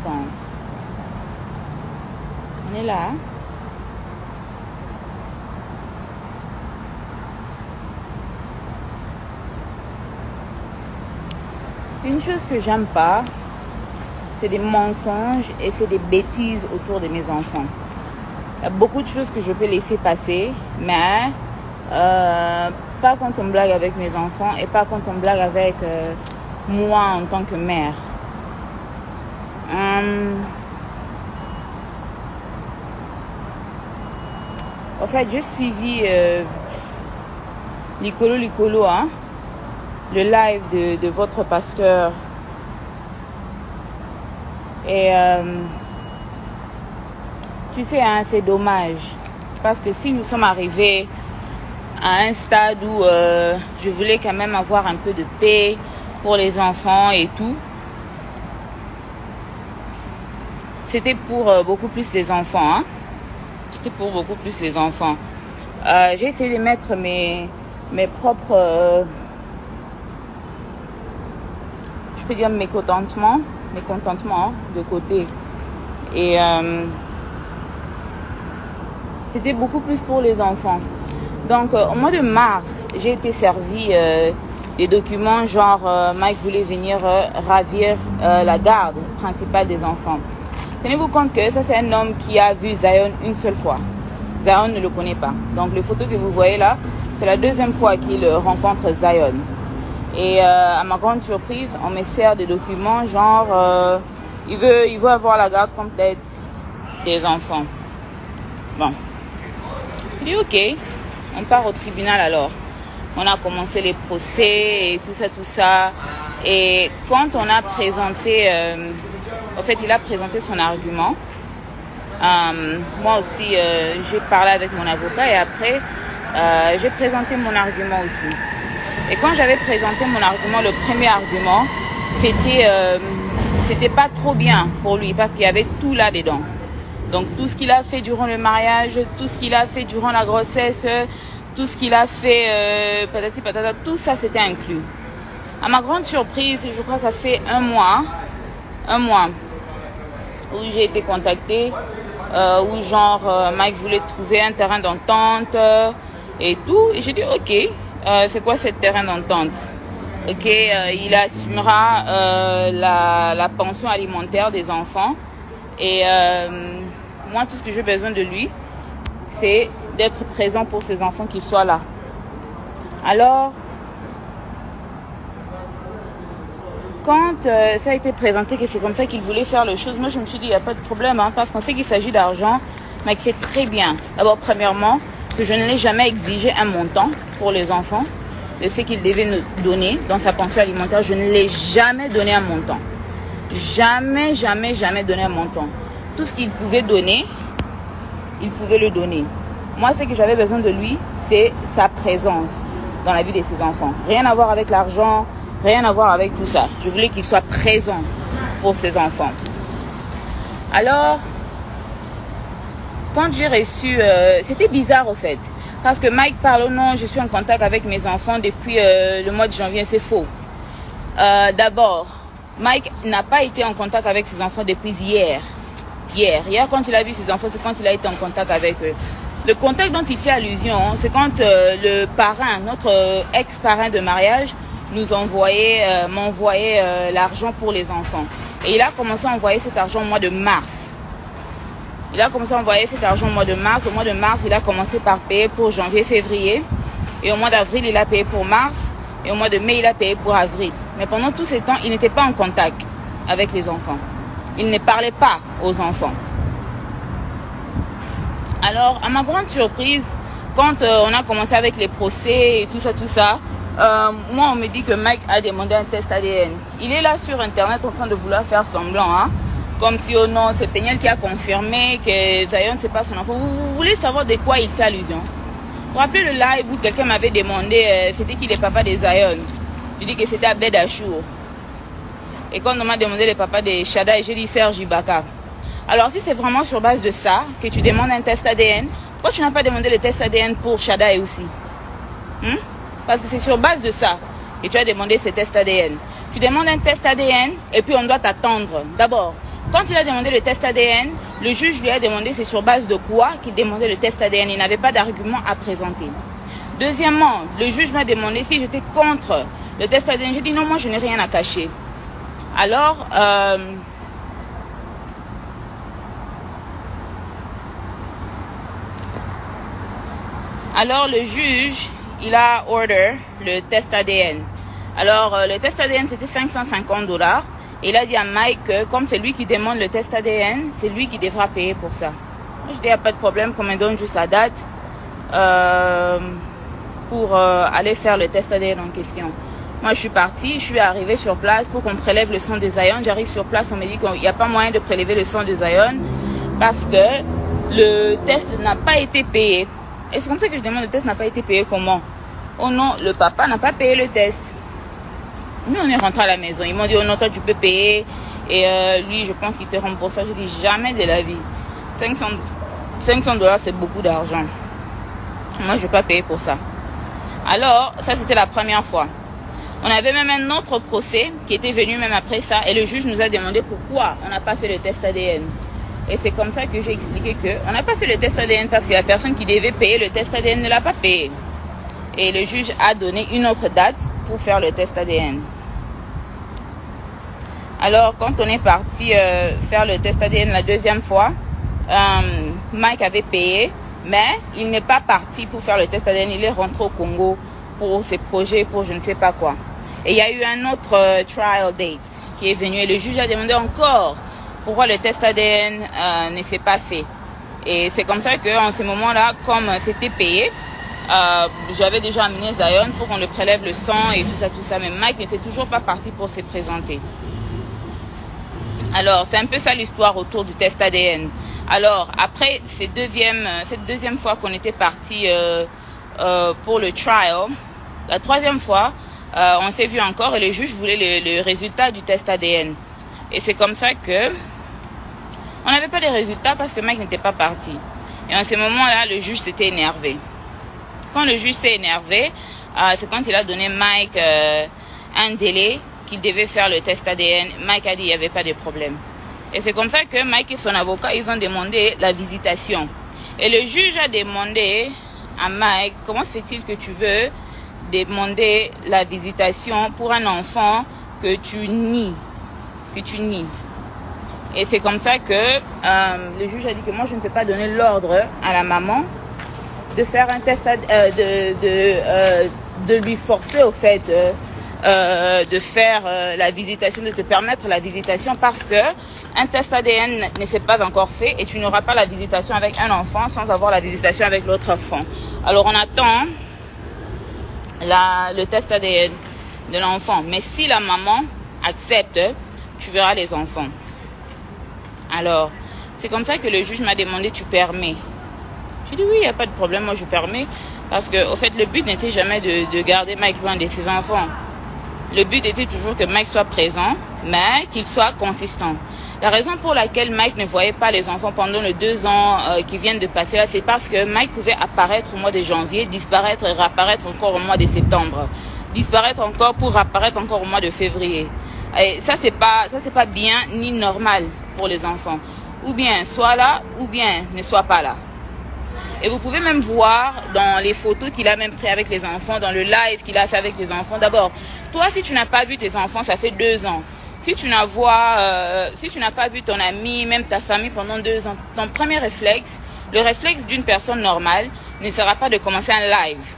enfants. On est là. Une chose que j'aime pas, c'est des mensonges et c'est des bêtises autour de mes enfants. Il y a beaucoup de choses que je peux laisser passer, mais pas quand on blague avec mes enfants et pas quand on blague avec moi en tant que mère. En fait, j'ai suivi Licolo, hein, le live de votre pasteur. Et tu sais, hein, c'est dommage. Parce que si nous sommes arrivés à un stade où je voulais quand même avoir un peu de paix pour les enfants et tout, c'était pour beaucoup plus les enfants. Hein. C'était pour beaucoup plus les enfants. J'ai essayé de mettre mes propres... je peux dire mécontentements de côté. Et c'était beaucoup plus pour les enfants. Donc, au mois de mars, j'ai été servi des documents genre Mike voulait venir ravir la garde principale des enfants. Tenez-vous compte que ça, c'est un homme qui a vu Zion une seule fois. Zion ne le connaît pas. Donc, les photos que vous voyez là, c'est la deuxième fois qu'il rencontre Zion. Et à ma grande surprise, on me sert des documents genre il veut avoir la garde complète des enfants. Bon. Je dis ok, on part au tribunal alors. On a commencé les procès et tout ça. Et quand on a présenté, en fait il a présenté son argument. Moi aussi j'ai parlé avec mon avocat et après j'ai présenté mon argument aussi. Et quand j'avais présenté mon argument, le premier argument, c'était pas trop bien pour lui parce qu'il y avait tout là-dedans. Donc tout ce qu'il a fait durant le mariage, tout ce qu'il a fait durant la grossesse, tout ce qu'il a fait, patati patata, tout ça c'était inclus. À ma grande surprise, je crois que ça fait un mois où j'ai été contactée, où genre Mike voulait trouver un terrain d'entente et tout. Et j'ai dit ok. C'est quoi ce terrain d'entente? Ok, il assumera la pension alimentaire des enfants. Et moi, tout ce que j'ai besoin de lui, c'est d'être présent pour ces enfants qui soient là. Alors, quand ça a été présenté que c'est comme ça qu'il voulait faire les choses, moi je me suis dit, il n'y a pas de problème, hein, parce qu'on sait qu'il s'agit d'argent, mais que c'est très bien. D'abord, premièrement, que je ne l'ai jamais exigé un montant pour les enfants. Le fait qu'il devait nous donner dans sa pension alimentaire, je ne l'ai jamais donné un montant. Jamais donné un montant. Tout ce qu'il pouvait donner, il pouvait le donner. Moi, ce que j'avais besoin de lui, c'est sa présence dans la vie de ses enfants. Rien à voir avec l'argent, rien à voir avec tout ça. Je voulais qu'il soit présent pour ses enfants. Alors, quand j'ai reçu... c'était bizarre, au fait. Parce que Mike parle au nom, je suis en contact avec mes enfants depuis le mois de janvier, c'est faux. D'abord, Mike n'a pas été en contact avec ses enfants depuis hier. Hier, quand il a vu ses enfants, c'est quand il a été en contact avec eux. Le contact dont il fait allusion, c'est quand le parrain, notre ex-parrain de mariage, m'envoyait l'argent pour les enfants. Et il a commencé à envoyer cet argent au mois de mars. Il a commencé à envoyer cet argent au mois de mars. Au mois de mars, il a commencé par payer pour janvier, février. Et au mois d'avril, il a payé pour mars. Et au mois de mai, il a payé pour avril. Mais pendant tout ce temps, il n'était pas en contact avec les enfants. Il ne parlait pas aux enfants. Alors, à ma grande surprise, quand on a commencé avec les procès et tout ça, moi, on me dit que Mike a demandé un test ADN. Il est là sur Internet en train de vouloir faire semblant, hein. Comme si, oh non, c'est Peniel qui a confirmé que Zion, c'est pas son enfant. Vous voulez savoir de quoi il fait allusion? Vous vous rappelez le live où quelqu'un m'avait demandé, c'était qui le papa de Zion? Je dis que c'était Abed Achour. Et quand on m'a demandé le papa de Shada, j'ai dit Serge Ibaka. Alors, si c'est vraiment sur base de ça que tu demandes un test ADN, pourquoi tu n'as pas demandé le test ADN pour Shada et aussi? Parce que c'est sur base de ça que tu as demandé ce test ADN. Tu demandes un test ADN et puis on doit t'attendre. D'abord, Quand il a demandé le test ADN, le juge lui a demandé c'est sur base de quoi qu'il demandait le test ADN. Il n'avait pas d'argument à présenter. Deuxièmement, le juge m'a demandé si j'étais contre le test ADN. J'ai dit non, moi je n'ai rien à cacher. Alors le juge, il a order le test ADN. Alors le test ADN c'était $550. Et il a dit à Mike que comme c'est lui qui demande le test ADN, c'est lui qui devra payer pour ça. Je dis il n'y a pas de problème, qu'on me donne juste la date pour aller faire le test ADN en question. Moi je suis partie, je suis arrivée sur place pour qu'on prélève le sang de Zion. J'arrive sur place, on me dit qu'il n'y a pas moyen de prélever le sang de Zion parce que le test n'a pas été payé. Et c'est comme ça que je demande le test n'a pas été payé comment? Oh non, le papa n'a pas payé le test. Nous on est rentré à la maison, ils m'ont dit oh non toi tu peux payer et lui je pense qu'il te rembourse. Je dis jamais de la vie. $500 c'est beaucoup d'argent. Moi je ne vais pas payer pour ça. Alors ça c'était la première fois. On avait même un autre procès qui était venu même après ça et le juge nous a demandé pourquoi on n'a pas fait le test ADN. Et c'est comme ça que j'ai expliqué qu'on n'a pas fait le test ADN parce que la personne qui devait payer le test ADN ne l'a pas payé. Et le juge a donné une autre date pour faire le test ADN. Alors quand on est parti faire le test ADN la deuxième fois, Mike avait payé, mais il n'est pas parti pour faire le test ADN, il est rentré au Congo pour ses projets, pour je ne sais pas quoi. Et il y a eu un autre trial date qui est venu et le juge a demandé encore pourquoi le test ADN ne s'est pas fait. Et c'est comme ça qu'en ce moment-là, comme c'était payé, j'avais déjà amené Zion pour qu'on le prélève le sang et tout ça. Mais Mike n'était toujours pas parti pour se présenter. Alors, c'est un peu ça l'histoire autour du test ADN. Alors, après cette deuxième fois qu'on était parti pour le trial, la troisième fois, on s'est vu encore et le juge voulait le résultat du test ADN. Et c'est comme ça que on n'avait pas de résultats parce que Mike n'était pas parti. Et en ce moment-là, le juge s'était énervé. Quand le juge s'est énervé, c'est quand il a donné Mike un délai qu'il devait faire le test ADN. Mike a dit qu'il n'y avait pas de problème. Et c'est comme ça que Mike et son avocat, ils ont demandé la visitation. Et le juge a demandé à Mike, comment se fait-il que tu veux demander la visitation pour un enfant que tu nies? Et c'est comme ça que le juge a dit que moi je ne peux pas donner l'ordre à la maman de faire un test, de lui forcer au fait de faire la visitation, de te permettre la visitation parce que un test ADN ne s'est pas encore fait et tu n'auras pas la visitation avec un enfant sans avoir la visitation avec l'autre enfant. Alors on attend le test ADN de l'enfant, mais si la maman accepte, tu verras les enfants. Alors, c'est comme ça que le juge m'a demandé, tu permets? J'ai dit oui, il n'y a pas de problème, moi je permets. Parce que, au fait, le but n'était jamais de garder Mike loin de ses enfants. Le but était toujours que Mike soit présent, mais qu'il soit consistant. La raison pour laquelle Mike ne voyait pas les enfants pendant les 2 ans qui viennent de passer là, c'est parce que Mike pouvait apparaître au mois de janvier, disparaître et réapparaître encore au mois de septembre. Disparaître encore pour réapparaître encore au mois de février. Et ça c'est pas bien ni normal pour les enfants. Ou bien sois là, ou bien ne sois pas là. Et vous pouvez même voir dans les photos qu'il a même pris avec les enfants, dans le live qu'il a fait avec les enfants. D'abord, toi si tu n'as pas vu tes enfants, ça fait 2 ans. Si tu n'as pas vu ton ami, même ta famille pendant 2 ans, ton premier réflexe, le réflexe d'une personne normale, ne sera pas de commencer un live.